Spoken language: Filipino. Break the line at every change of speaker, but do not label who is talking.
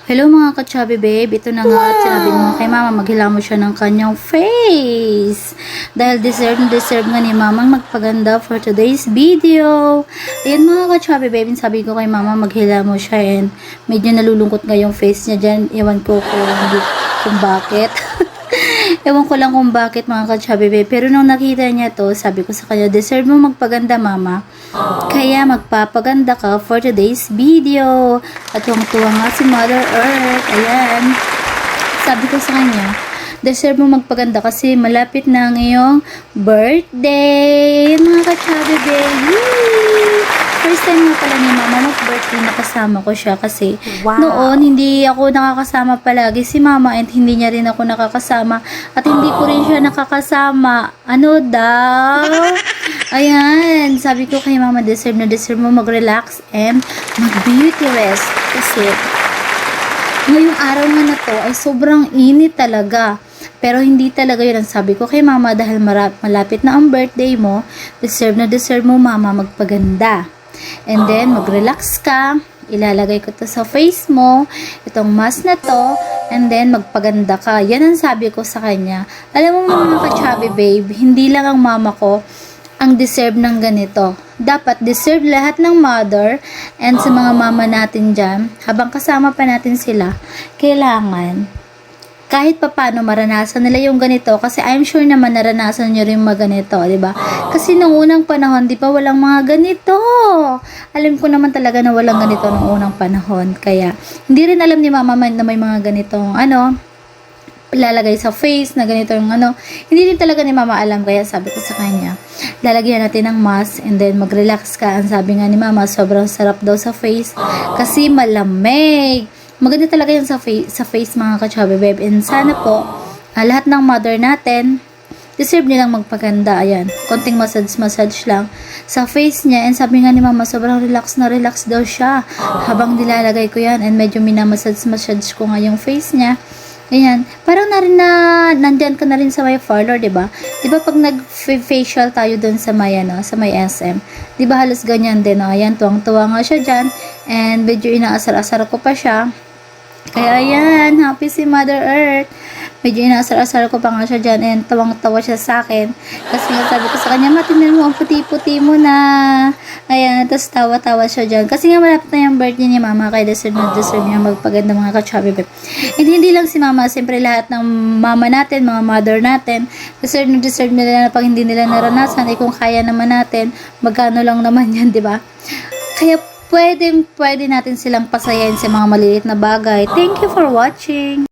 Hello mga ka-chubby babe, ito na nga at sinabi mo kay mama maghilamos siya ng kanyang face. Dahil deserve nga ni mama magpaganda for today's video. Ayan mga ka-chubby babe, sabi ko kay mama maghilamos siya and medyo nalulungkot nga yung face niya dyan. Ewan ko kung bakit. Ewan ko lang kung bakit mga ka-chubby babe. Pero nung nakita niya to, sabi ko sa kanya, deserve mo magpaganda mama. Kaya magpapaganda ka for today's video. At tuwang-tuwa nga si Mother Earth. Ayan. Sabi ko sa kanya, deserve mo magpaganda kasi malapit na ang iyong birthday. Mga ka-chubby baby. First time nga pala ni mama mag-birthday na kasama ko siya kasi noon hindi ako nakakasama palagi si mama and hindi niya rin ako nakakasama at hindi ko rin siya nakakasama. Ano daw? Ayan, sabi ko kay mama, deserve mo mag-relax and mag-beauty rest kasi ngayong araw nga na to ay sobrang init talaga. Pero hindi talaga yun ang sabi ko kay mama dahil malapit na ang birthday mo, deserve mo mama magpaganda. And then, mag-relax ka. Ilalagay ko to sa face mo. Itong mask na to. And then, magpaganda ka. Yan ang sabi ko sa kanya. Alam mo mga ka-chubby babe, hindi lang ang mama ko ang deserve ng ganito. Dapat deserve lahat ng mother and sa mga mama natin dyan. Habang kasama pa natin sila, kailangan kahit papaano maranasan nila yung ganito kasi I'm sure naman naranasan nyo rin maganito, di ba? Kasi nung unang panahon, di ba, walang mga ganito. Alam ko naman talaga na walang ganito nung unang panahon. Kaya, hindi rin alam ni mama na may mga ganitong, lalagay sa face na ganito yung Hindi rin talaga ni mama alam. Kaya sabi ko sa kanya, lalagyan natin ng mask and then mag-relax ka. Ang sabi nga ni mama, sobrang sarap daw sa face kasi malamig. Maganda talaga yan sa face mga ka-chubby babe. And sana po, lahat ng mother natin, deserve nilang magpaganda. Ayan, konting massage lang sa face niya. And sabi nga ni mama, sobrang relax daw siya. Habang nilalagay ko yan and medyo minamassage ko nga yung face niya. Ayan, parang nandyan ka na rin sa may parlor, diba? Diba pag nag-facial tayo dun sa may, sa may SM, diba halos ganyan din, Ayan, tuwang-tuwa nga siya dyan. And medyo inaasar-asar ko pa siya. Kaya ayan, happy si Mother Earth. Medyo inaasar-asar ko pa nga siya dyan and tawang-tawa siya sa akin. Kasi nga sabi ko sa kanya, tingnan mo, ang puti-puti mo na. Ayan, tapos tawa-tawa siya dyan. Kasi nga malapit na yung birthday ni mama, kaya deserve niya magpaganda mga ka-chubby babe. And hindi lang si mama, siyempre lahat ng mama natin, mga mother natin, deserve nila na pag hindi nila naranasan, kung kaya naman natin, magkano lang naman yan, di ba? Kaya pwede natin silang pasayahin sa mga maliliit na bagay. Thank you for watching.